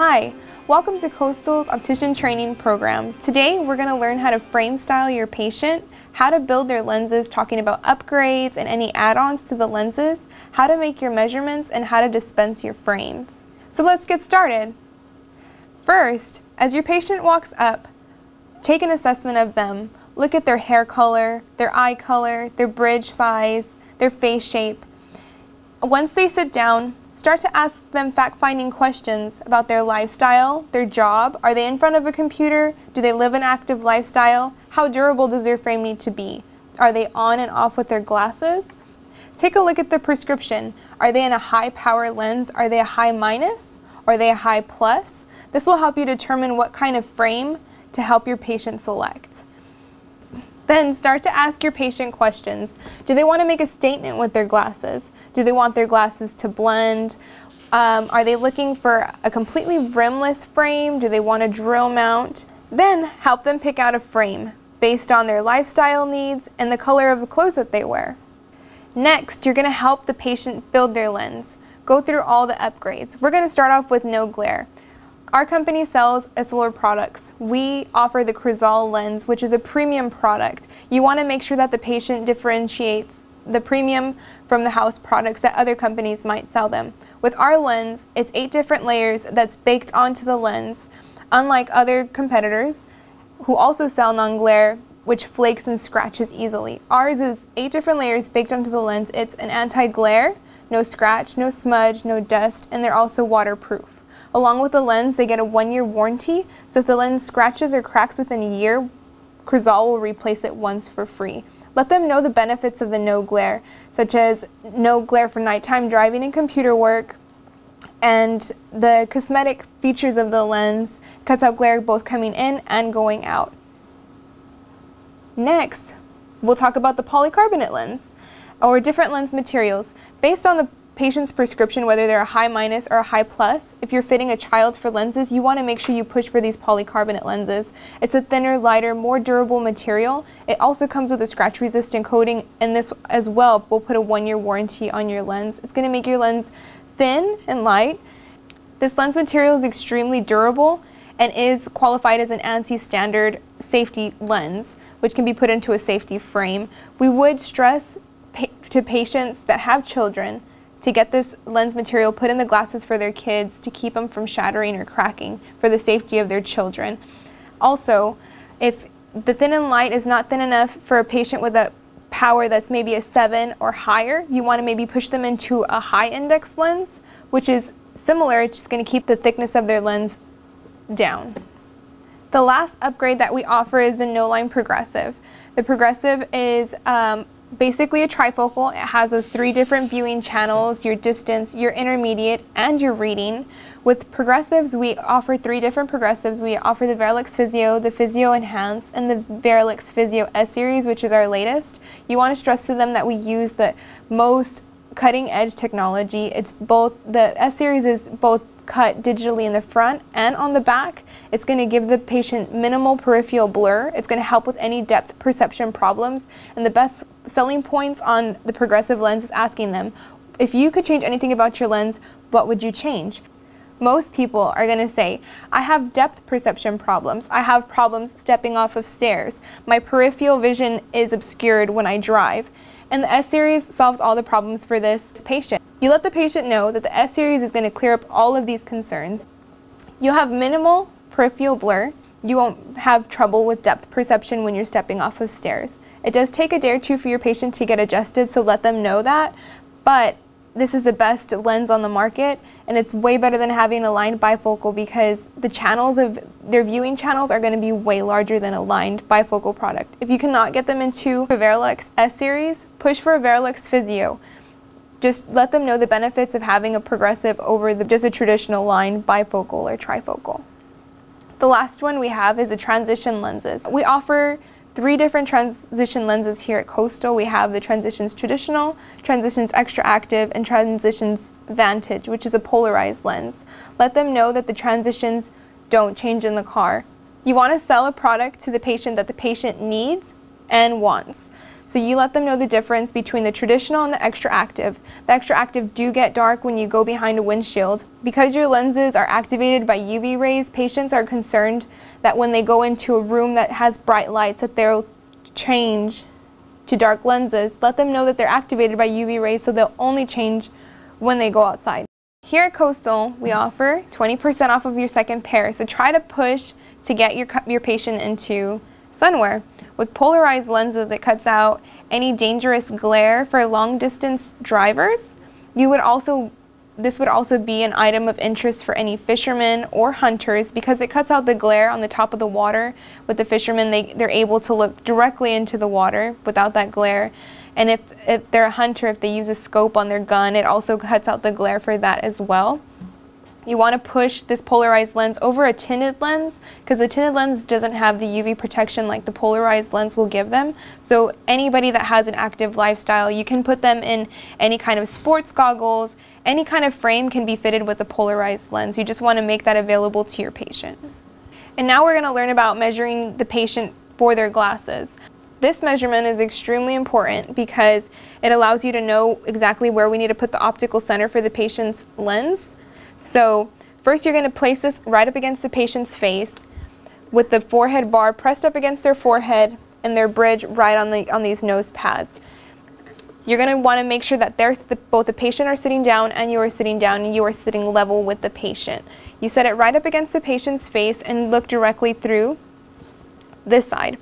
Hi, welcome to Coastal's Optician Training Program. Today we're going to learn how to frame style your patient, how to build their lenses, talking about upgrades and any add-ons to the lenses, how to make your measurements, and how to dispense your frames. So let's get started. First, as your patient walks up, take an assessment of them. Look at their hair color, their eye color, their bridge size, their face shape. Once they sit down, start to ask them fact-finding questions about their lifestyle, their job. Are they in front of a computer? Do they live an active lifestyle? How durable does their frame need to be? Are they on and off with their glasses? Take a look at the prescription. Are they in a high power lens? Are they a high minus? Or are they a high plus? This will help you determine what kind of frame to help your patient select. Then start to ask your patient questions. Do they want to make a statement with their glasses? Do they want their glasses to blend? Are they looking for a completely rimless frame? Do they want a drill mount? Then help them pick out a frame based on their lifestyle needs and the color of the clothes that they wear. Next, you're going to help the patient build their lens. Go through all the upgrades. We're going to start off with NoGlare. Our company sells Essilor products. We offer the Crizal lens, which is a premium product. You want to make sure that the patient differentiates the premium from the house products that other companies might sell them. With our lens, it's 8 different layers that's baked onto the lens, unlike other competitors who also sell NoGlare, which flakes and scratches easily. Ours is 8 different layers baked onto the lens. It's an anti-glare, no scratch, no smudge, no dust, and they're also waterproof. Along with the lens, they get a 1-year warranty, so if the lens scratches or cracks within a year, Crizal will replace it once for free. Let them know the benefits of the NoGlare, such as NoGlare for nighttime driving and computer work, and the cosmetic features of the lens cuts out glare both coming in and going out. Next, we'll talk about the polycarbonate lens, or different lens materials. Based on the patient's prescription, whether they're a high minus or a high plus, if you're fitting a child for lenses, you want to make sure you push for these polycarbonate lenses. It's a thinner, lighter, more durable material. It also comes with a scratch resistant coating, and this as well will put a 1-year warranty on your lens. It's going to make your lens thin and light. This lens material is extremely durable and is qualified as an ANSI standard safety lens, which can be put into a safety frame. We would stress to patients that have children to get this lens material put in the glasses for their kids to keep them from shattering or cracking for the safety of their children. Also, if the thin and light is not thin enough for a patient with a power that's maybe a 7 or higher, you want to maybe push them into a high index lens, which is similar. It's just going to keep the thickness of their lens down. The last upgrade that we offer is the No-Line Progressive. The Progressive is basically a trifocal. It has those 3 different viewing channels, your distance, your intermediate, and your reading. With progressives, we offer 3 different progressives. We offer the Varilux Physio, the Physio Enhanced, and the Varilux Physio S-Series, which is our latest. You want to stress to them that we use the most cutting-edge technology. It's both, the S-Series is both cut digitally in the front and on the back. It's going to give the patient minimal peripheral blur. It's going to help with any depth perception problems. And the best selling points on the progressive lens is asking them, if you could change anything about your lens, what would you change? Most people are going to say, I have depth perception problems. I have problems stepping off of stairs. My peripheral vision is obscured when I drive. And the S-Series solves all the problems for this patient. You let the patient know that the S-Series is going to clear up all of these concerns. You'll have minimal peripheral blur. You won't have trouble with depth perception when you're stepping off of stairs. It does take a day or 2 for your patient to get adjusted, so let them know that. But this is the best lens on the market, and it's way better than having a lined bifocal because the channels of their viewing channels are going to be way larger than a lined bifocal product. If you cannot get them into a Varilux S-Series, push for a Varilux Physio. Just let them know the benefits of having a progressive over just a traditional lined bifocal or trifocal. The last one we have is the transition lenses. We offer 3 different transition lenses here at Coastal. We have the Transitions Traditional, Transitions Extra Active, and Transitions Vantage, which is a polarized lens. Let them know that the transitions don't change in the car. You want to sell a product to the patient that the patient needs and wants. So you let them know the difference between the traditional and the extra active. The extra active do get dark when you go behind a windshield. Because your lenses are activated by UV rays, patients are concerned that when they go into a room that has bright lights that they'll change to dark lenses. Let them know that they're activated by UV rays, so they'll only change when they go outside. Here at Coastal, we offer 20% off of your second pair, so try to push to get your patient into sunwear. With polarized lenses, it cuts out any dangerous glare for long-distance drivers. This would also be an item of interest for any fishermen or hunters because it cuts out the glare on the top of the water. With the fishermen, they're able to look directly into the water without that glare. And if they're a hunter, if they use a scope on their gun, it also cuts out the glare for that as well. You want to push this polarized lens over a tinted lens because the tinted lens doesn't have the UV protection like the polarized lens will give them. So anybody that has an active lifestyle, you can put them in any kind of sports goggles. Any kind of frame can be fitted with a polarized lens. You just want to make that available to your patient. And now we're going to learn about measuring the patient for their glasses. This measurement is extremely important because it allows you to know exactly where we need to put the optical center for the patient's lens. So first you're going to place this right up against the patient's face with the forehead bar pressed up against their forehead and their bridge right on these nose pads. You're going to want to make sure that both the patient are sitting down and you are sitting down and you are sitting level with the patient. You set it right up against the patient's face and look directly through this side.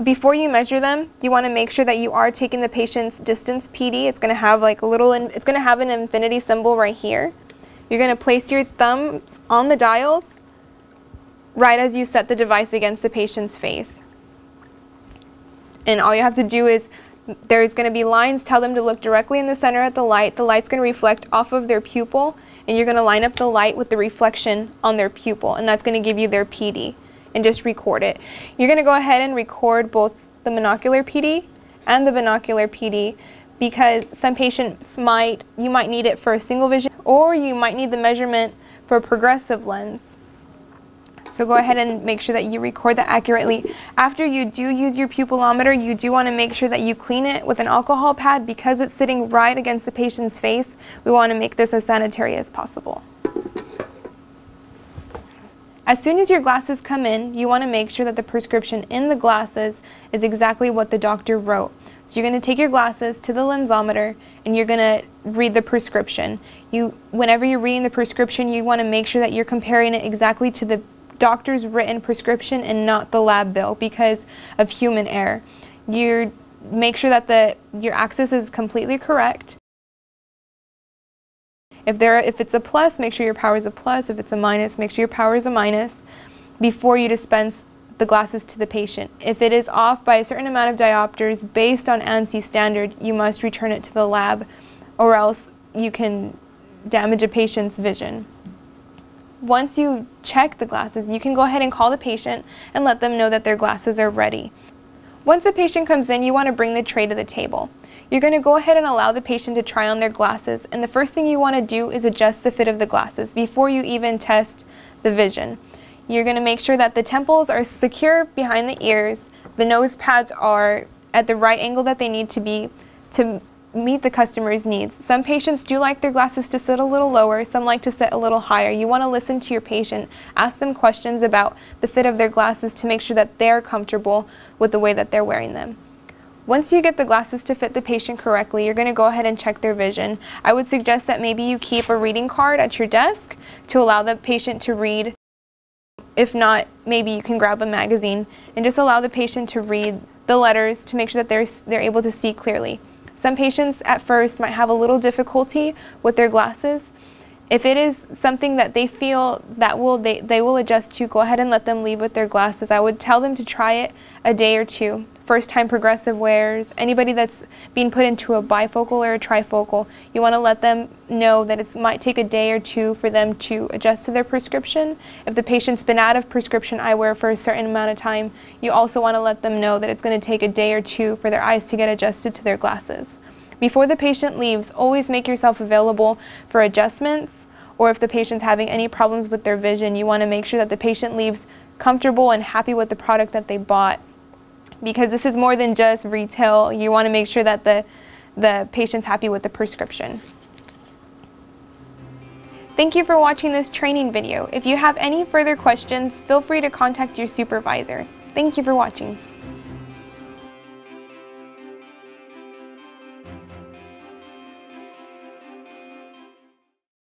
Before you measure them, you want to make sure that you are taking the patient's distance PD. It's going to have it's going to have an infinity symbol right here. You're going to place your thumbs on the dials right as you set the device against the patient's face. And all you have to do is, there's going to be lines, tell them to look directly in the center at the light. The light's going to reflect off of their pupil, and you're going to line up the light with the reflection on their pupil, and that's going to give you their PD, and just record it. You're going to go ahead and record both the monocular PD and the binocular PD because some patients you might need it for a single vision, or you might need the measurement for a progressive lens. So go ahead and make sure that you record that accurately. After you do use your pupilometer, you do want to make sure that you clean it with an alcohol pad because it's sitting right against the patient's face. We want to make this as sanitary as possible. As soon as your glasses come in, you want to make sure that the prescription in the glasses is exactly what the doctor wrote. So you're going to take your glasses to the lensometer and you're going to read the prescription. Whenever you're reading the prescription, you want to make sure that you're comparing it exactly to the doctor's written prescription and not the lab bill because of human error. You make sure that your axis is completely correct. If it's a plus, make sure your power is a plus. If it's a minus, make sure your power is a minus before you dispense the glasses to the patient. If it is off by a certain amount of diopters based on ANSI standard, you must return it to the lab or else you can damage a patient's vision. Once you check the glasses, you can go ahead and call the patient and let them know that their glasses are ready. Once the patient comes in, you want to bring the tray to the table. You're going to go ahead and allow the patient to try on their glasses, and the first thing you want to do is adjust the fit of the glasses before you even test the vision. You're going to make sure that the temples are secure behind the ears, the nose pads are at the right angle that they need to be to meet the customer's needs. Some patients do like their glasses to sit a little lower, some like to sit a little higher. You want to listen to your patient, ask them questions about the fit of their glasses to make sure that they're comfortable with the way that they're wearing them. Once you get the glasses to fit the patient correctly, you're going to go ahead and check their vision. I would suggest that maybe you keep a reading card at your desk to allow the patient to read. If not, maybe you can grab a magazine and just allow the patient to read the letters to make sure that they're able to see clearly. Some patients at first might have a little difficulty with their glasses. If it is something that they feel that they will adjust to, go ahead and let them leave with their glasses. I would tell them to try it a day or two. First-time progressive wearers, anybody that's being put into a bifocal or a trifocal, you want to let them know that it might take a day or two for them to adjust to their prescription. If the patient's been out of prescription eyewear for a certain amount of time, you also want to let them know that it's going to take a day or two for their eyes to get adjusted to their glasses. Before the patient leaves, always make yourself available for adjustments, or if the patient's having any problems with their vision, you want to make sure that the patient leaves comfortable and happy with the product that they bought. because this is more than just retail. You want to make sure that the patient's happy with the prescription. Thank you for watching this training video. If you have any further questions, feel free to contact your supervisor. Thank you for watching.